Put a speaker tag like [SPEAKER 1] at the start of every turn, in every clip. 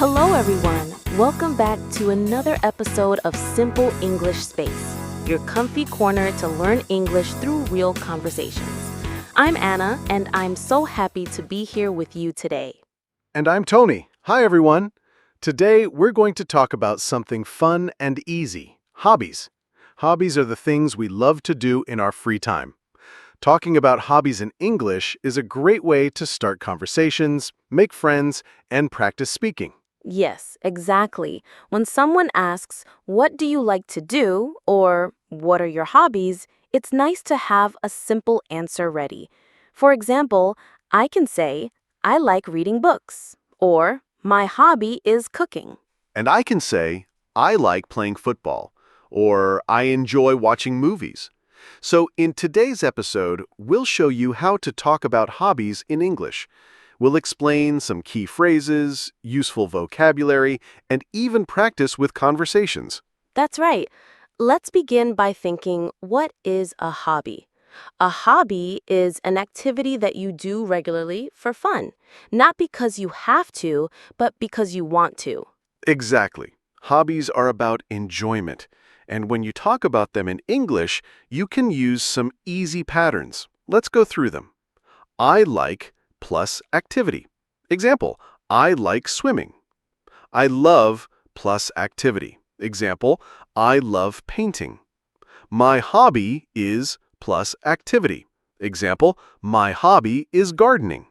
[SPEAKER 1] Hello, everyone. Welcome back to another episode of Simple English Space, your comfy corner to learn English through real conversations. I'm Anna, and I'm so happy to be here with you today.
[SPEAKER 2] And I'm Tony. Hi, everyone. Today, we're going to talk about something fun and easy, hobbies. Hobbies are the things we love to do in our free time. Talking about hobbies in English is a great way to start conversations, make friends, and practice speaking.
[SPEAKER 1] Yes, exactly. When someone asks, "What do you like to do?" or "What are your hobbies?" it's nice to have a simple answer ready. For example, I can say, "I like reading books," or "My hobby is cooking."
[SPEAKER 2] And I can say, I like playing football, or I enjoy watching movies. So in today's episode, we'll show you how to talk about hobbies in English. We'll explain some key phrases, useful vocabulary, and even practice with conversations.
[SPEAKER 1] That's right. Let's begin by thinking, what is a hobby? A hobby is an activity that you do regularly for fun, not because you have to, but because you want to.
[SPEAKER 2] Exactly. Hobbies are about enjoyment. And when you talk about them in English, you can use some easy patterns. Let's go through them. I like plus activity. Example, I like swimming. I love plus activity. Example, I love painting. My hobby is plus activity. Example, my hobby is gardening.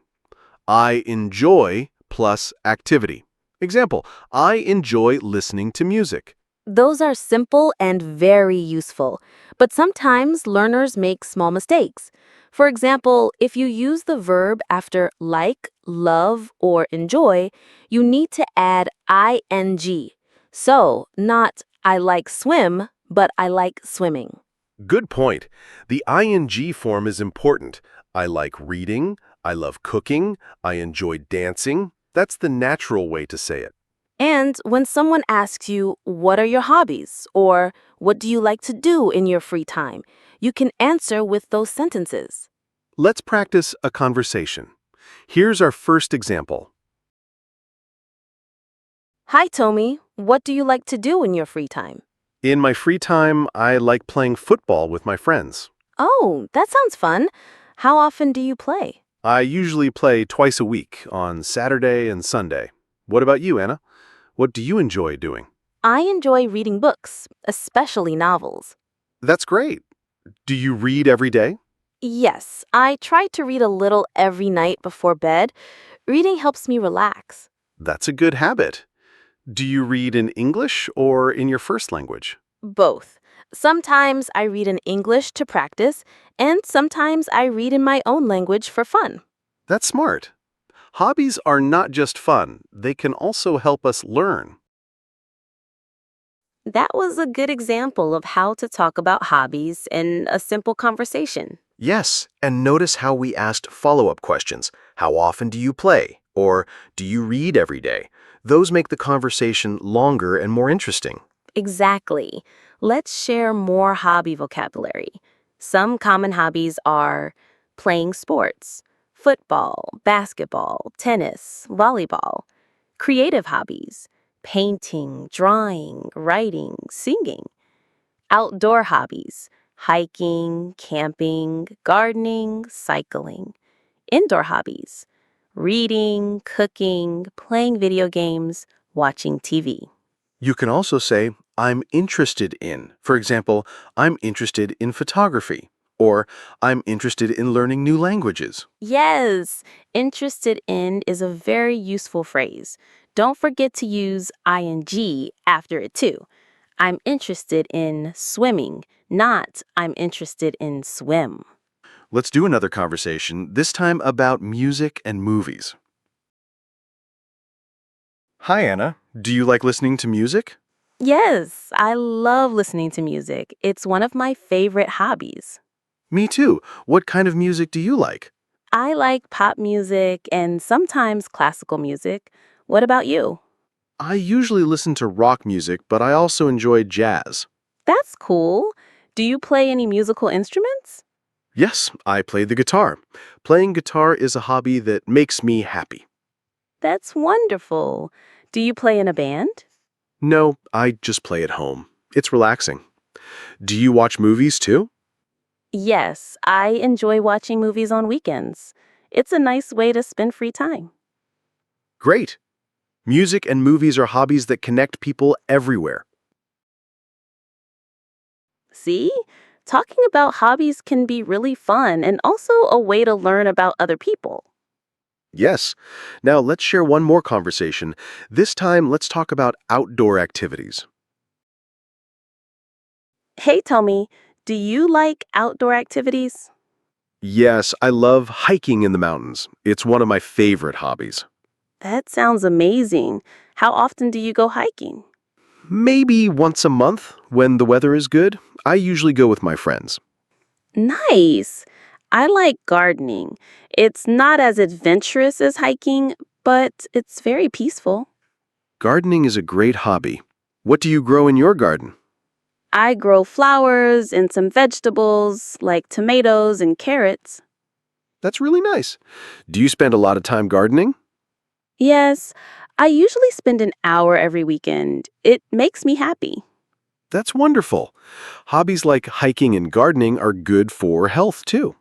[SPEAKER 2] I enjoy plus activity. Example, I enjoy listening to music.
[SPEAKER 1] Those are simple and very useful, but sometimes learners make small mistakes. For example, if you use the verb after like, love, or enjoy, you need to add ing. So, not "I like swim," but "I like swimming."
[SPEAKER 2] Good point. The ing form is important. I like reading, I love cooking, I enjoy dancing. That's the natural way to say it.
[SPEAKER 1] And when someone asks you, "What are your hobbies?" or "What do you like to do in your free time?" you can answer with those sentences.
[SPEAKER 2] Let's practice a conversation. Here's our first example.
[SPEAKER 1] "Hi, Tommy. What do you like to do in your free time?"
[SPEAKER 2] In my free time, I like playing football with my friends.
[SPEAKER 1] "Oh, that sounds fun. How often do you play?"
[SPEAKER 2] I usually play twice a week, on Saturday and Sunday. What about you, Anna? What do you enjoy doing?
[SPEAKER 1] "I enjoy reading books, especially novels."
[SPEAKER 2] That's great. Do you read every day?
[SPEAKER 1] "Yes, I try to read a little every night before bed. Reading helps me relax."
[SPEAKER 2] That's a good habit. Do you read in English or in your first language?
[SPEAKER 1] "Both. Sometimes I read in English to practice, and sometimes I read in my own language for fun."
[SPEAKER 2] That's smart. Hobbies are not just fun, they can also help us learn.
[SPEAKER 1] That was a good example of how to talk about hobbies in a simple conversation.
[SPEAKER 3] Yes, and notice how we asked follow-up questions. How often do you play? Or do you read every day? Those make the conversation longer and more interesting.
[SPEAKER 1] Exactly. Let's share more hobby vocabulary. Some common hobbies are playing sports, football, basketball, tennis, volleyball. Creative hobbies, painting, drawing, writing, singing. Outdoor hobbies, hiking, camping, gardening, cycling. Indoor hobbies, reading, cooking, playing video games, watching TV.
[SPEAKER 2] You can also say, I'm interested in. For example, I'm interested in photography. Or, I'm interested in learning new languages.
[SPEAKER 1] Yes, interested in is a very useful phrase. Don't forget to use ing after it too. I'm interested in swimming, not "I'm interested in swim."
[SPEAKER 2] Let's do another conversation, this time about music and movies. Hi, Anna. Do you like listening to music?
[SPEAKER 1] Yes, I love listening to music. It's one of my favorite hobbies.
[SPEAKER 2] Me too. What kind of music do you like?
[SPEAKER 1] I like pop music and sometimes classical music. What about you?
[SPEAKER 2] I usually listen to rock music, but I also enjoy jazz.
[SPEAKER 1] That's cool. Do you play any musical instruments?
[SPEAKER 2] Yes, I play the guitar. Playing guitar is a hobby that makes me happy.
[SPEAKER 1] That's wonderful. Do you play in a band?
[SPEAKER 3] No, I just play at home. It's relaxing. Do you watch movies too?
[SPEAKER 1] Yes, I enjoy watching movies on weekends. It's a nice way to spend free time.
[SPEAKER 3] Great. Music and movies are hobbies that connect people everywhere.
[SPEAKER 1] See? Talking about hobbies can be really fun and also a way to learn about other people.
[SPEAKER 3] Yes. Now let's share one more conversation. This time, let's talk about outdoor activities.
[SPEAKER 1] Hey, tell me, do you like outdoor activities?
[SPEAKER 3] Yes, I love hiking in the mountains. It's one of my favorite hobbies.
[SPEAKER 1] That sounds amazing. How often do you go hiking?
[SPEAKER 3] Maybe once a month when the weather is good. I usually go with my friends.
[SPEAKER 1] Nice. I like gardening. It's not as adventurous as hiking, but it's very peaceful.
[SPEAKER 3] Gardening is a great hobby. What do you grow in your garden?
[SPEAKER 1] I grow flowers and some vegetables like tomatoes and carrots.
[SPEAKER 3] That's really nice. Do you spend a lot of time gardening?
[SPEAKER 1] Yes, I usually spend an hour every weekend. It makes me happy.
[SPEAKER 3] That's wonderful. Hobbies like hiking and gardening are good for health too.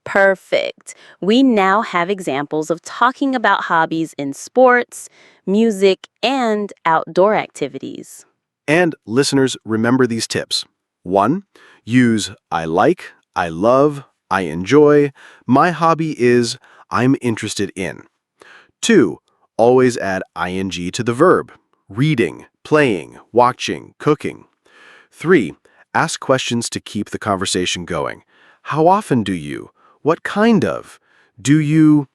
[SPEAKER 1] Perfect. We now have examples of talking about hobbies in sports, music, and outdoor activities.
[SPEAKER 3] And listeners, remember these tips. 1. Use I like, I love, I enjoy, my hobby is, I'm interested in. 2. Always add ing to the verb. Reading, playing, watching, cooking. 3. Ask questions to keep the conversation going. How often do you? What kind of? Do you?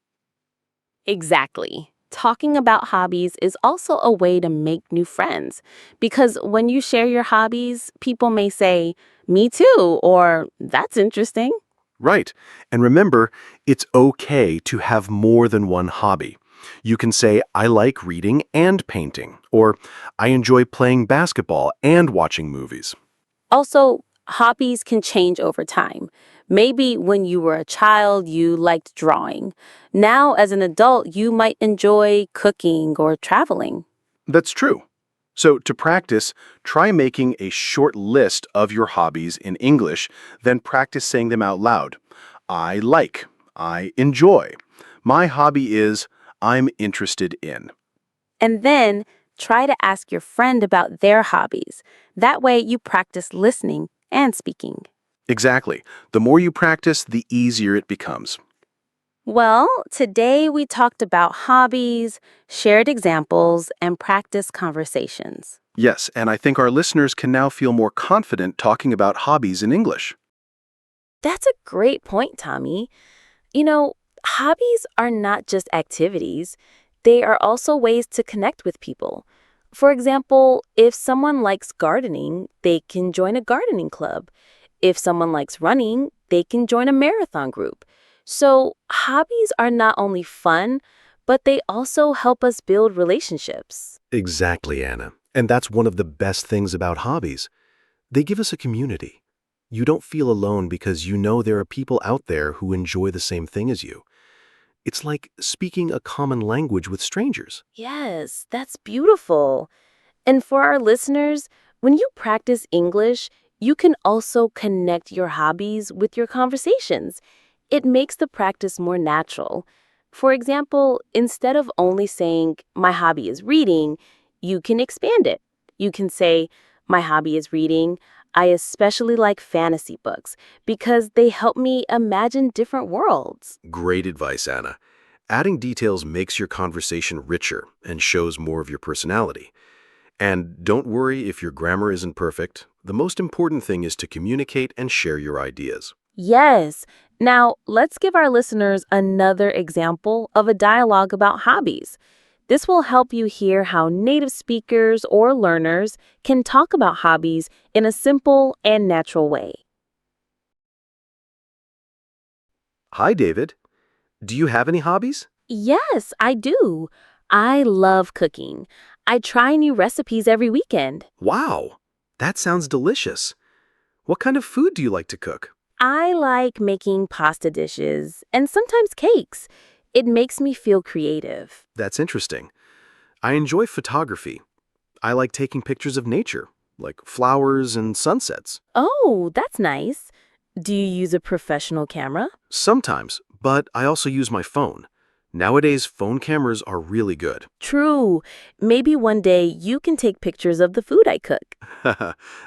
[SPEAKER 1] Exactly. Talking about hobbies is also a way to make new friends because when you share your hobbies, people may say, me too, or that's interesting.
[SPEAKER 3] Right. And remember, it's okay to have more than one hobby. You can say, I like reading and painting, or I enjoy playing basketball and watching movies.
[SPEAKER 1] Also, hobbies can change over time. Maybe when you were a child, you liked drawing. Now, as an adult, you might enjoy cooking or traveling.
[SPEAKER 3] That's true. So, to practice, try making a short list of your hobbies in English, then practice saying them out loud. I like, I enjoy. My hobby is, I'm interested in.
[SPEAKER 1] And then try to ask your friend about their hobbies. That way, you practice listening and speaking.
[SPEAKER 3] Exactly. The more you practice, the easier it becomes.
[SPEAKER 1] Well, today we talked about hobbies, shared examples, and practice conversations.
[SPEAKER 3] Yes, and I think our listeners can now feel more confident talking about hobbies in English.
[SPEAKER 1] That's a great point, Tommy. You know, hobbies are not just activities, they are also ways to connect with people. For example, if someone likes gardening, they can join a gardening club. If someone likes running, they can join a marathon group. So, hobbies are not only fun, but they also help us build relationships.
[SPEAKER 3] Exactly, Anna. And that's one of the best things about hobbies. They give us a community. You don't feel alone because you know there are people out there who enjoy the same thing as you. It's like speaking a common language with strangers.
[SPEAKER 1] Yes, that's beautiful. And for our listeners, when you practice English, you can also connect your hobbies with your conversations. It makes the practice more natural. For example, instead of only saying, my hobby is reading, you can expand it. You can say, my hobby is reading. I especially like fantasy books because they help me imagine different worlds.
[SPEAKER 3] Great advice, Anna. Adding details makes your conversation richer and shows more of your personality. And don't worry if your grammar isn't perfect. The most important thing is to communicate and share your ideas.
[SPEAKER 1] Yes. Now, let's give our listeners another example of a dialogue about hobbies. This will help you hear how native speakers or learners can talk about hobbies in a simple and natural way.
[SPEAKER 3] Hi, David. Do you have any hobbies?
[SPEAKER 1] Yes, I do. I love cooking. I try new recipes every weekend.
[SPEAKER 3] Wow, that sounds delicious. What kind of food do you like to cook?
[SPEAKER 1] I like making pasta dishes and sometimes cakes. It makes me feel creative.
[SPEAKER 3] That's interesting. I enjoy photography. I like taking pictures of nature, like flowers and sunsets.
[SPEAKER 1] Oh, that's nice. Do you use a professional camera?
[SPEAKER 3] Sometimes, but I also use my phone. Nowadays, phone cameras are really good.
[SPEAKER 1] True. Maybe one day you can take pictures of the food I cook.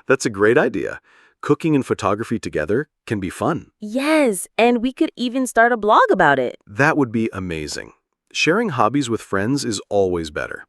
[SPEAKER 3] That's a great idea. Cooking and photography together can be fun.
[SPEAKER 1] Yes, and we could even start a blog about it.
[SPEAKER 3] That would be amazing. Sharing hobbies with friends is always better.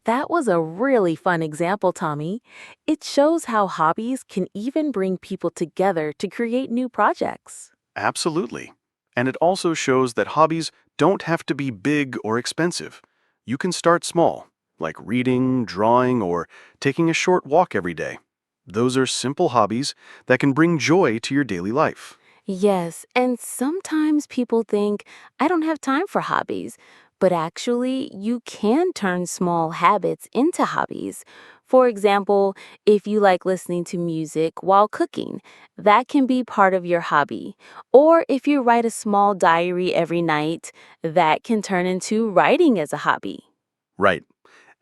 [SPEAKER 1] That was a really fun example, Tommy. It shows how hobbies can even bring people together to create new projects.
[SPEAKER 3] Absolutely. And it also shows that hobbies don't have to be big or expensive. You can start small, like reading, drawing, or taking a short walk every day. Those are simple hobbies that can bring joy to your daily life.
[SPEAKER 1] Yes, and sometimes people think, I don't have time for hobbies. But actually, you can turn small habits into hobbies. For example, if you like listening to music while cooking, that can be part of your hobby. Or if you write a small diary every night, that can turn into writing as a hobby.
[SPEAKER 3] Right.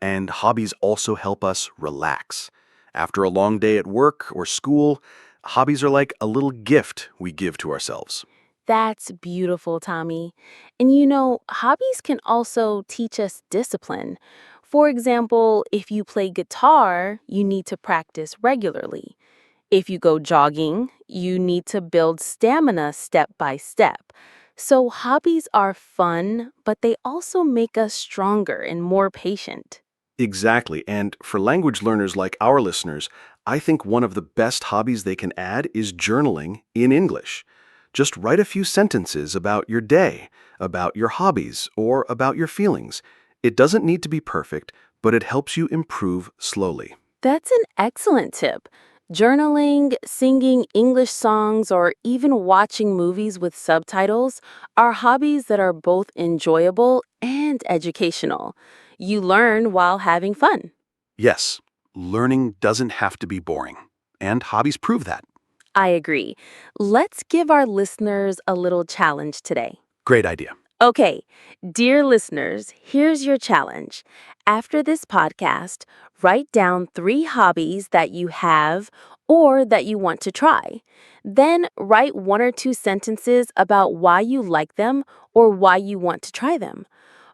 [SPEAKER 3] And hobbies also help us relax. After a long day at work or school, hobbies are like a little gift we give to ourselves.
[SPEAKER 1] That's beautiful, Tommy. And hobbies can also teach us discipline. For example, if you play guitar, you need to practice regularly. If you go jogging, you need to build stamina step by step. So, hobbies are fun, but they also make us stronger and more patient.
[SPEAKER 3] Exactly. And for language learners like our listeners, I think one of the best hobbies they can add is journaling in English. Just write a few sentences about your day, about your hobbies, or about your feelings. It doesn't need to be perfect, but it helps you improve slowly.
[SPEAKER 1] That's an excellent tip. Journaling, singing English songs, or even watching movies with subtitles are hobbies that are both enjoyable and educational. You learn while having fun.
[SPEAKER 3] Yes, learning doesn't have to be boring, and hobbies prove that.
[SPEAKER 1] I agree. Let's give our listeners a little challenge today.
[SPEAKER 3] Great idea.
[SPEAKER 1] Okay, dear listeners, here's your challenge. After this podcast, write down 3 hobbies that you have or that you want to try. Then write 1 or 2 sentences about why you like them or why you want to try them.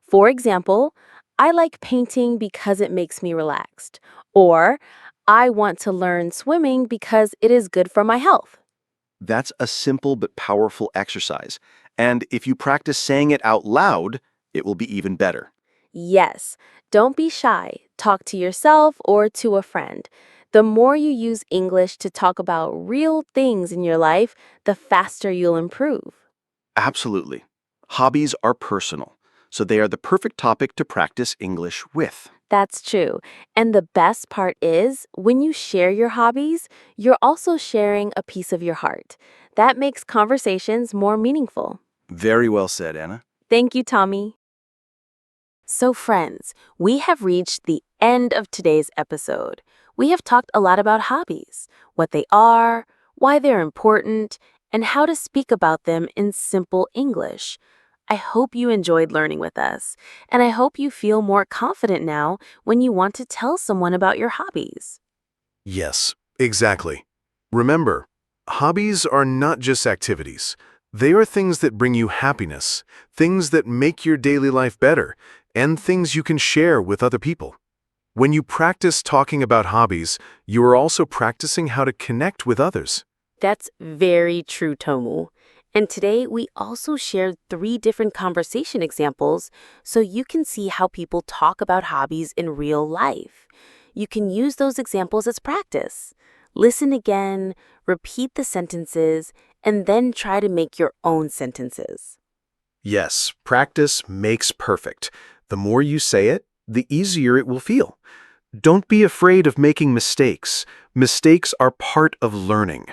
[SPEAKER 1] For example, I like painting because it makes me relaxed. Or I want to learn swimming because it is good for my health.
[SPEAKER 3] That's a simple but powerful exercise. And if you practice saying it out loud, it will be even better.
[SPEAKER 1] Yes, don't be shy. Talk to yourself or to a friend. The more you use English to talk about real things in your life, the faster you'll improve.
[SPEAKER 3] Absolutely. Hobbies are personal, so they are the perfect topic to practice English with.
[SPEAKER 1] That's true. And the best part is, when you share your hobbies, you're also sharing a piece of your heart. That makes conversations more meaningful.
[SPEAKER 3] Very well said, Anna.
[SPEAKER 1] Thank you, Tommy. So, friends, we have reached the end of today's episode. We have talked a lot about hobbies, what they are, why they're important, and how to speak about them in simple English. I hope you enjoyed learning with us, and I hope you feel more confident now when you want to tell someone about your hobbies.
[SPEAKER 2] Yes, exactly. Remember, hobbies are not just activities. They are things that bring you happiness, things that make your daily life better, and things you can share with other people. When you practice talking about hobbies, you are also practicing how to connect with others.
[SPEAKER 1] That's very true, Tomu. And today we also shared 3 different conversation examples so you can see how people talk about hobbies in real life. You can use those examples as practice. Listen again, repeat the sentences, and then try to make your own sentences.
[SPEAKER 2] Yes, practice makes perfect. The more you say it, the easier it will feel. Don't be afraid of making mistakes. Mistakes are part of learning.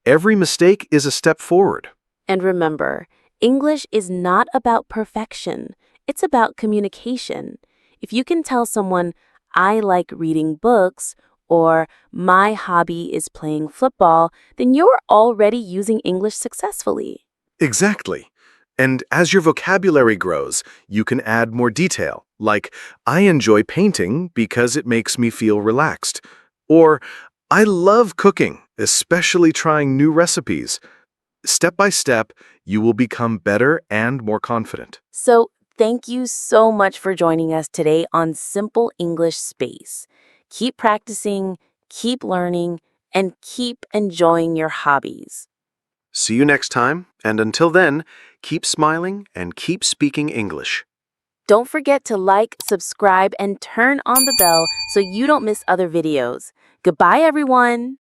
[SPEAKER 2] Every mistake is a step forward.
[SPEAKER 1] And remember, English is not about perfection, it's about communication. If you can tell someone, I like reading books, or my hobby is playing football, then you're already using English successfully.
[SPEAKER 3] Exactly. And as your vocabulary grows, you can add more detail, like, I enjoy painting because it makes me feel relaxed. Or, I love cooking, especially trying new recipes. Step by step, you will become better and more confident.
[SPEAKER 1] So, thank you so much for joining us today on Simple English Space. Keep practicing, keep learning, and keep enjoying your hobbies.
[SPEAKER 3] See you next time, and until then, keep smiling and keep speaking English.
[SPEAKER 1] Don't forget to like, subscribe, and turn on the bell so you don't miss other videos. Goodbye, everyone!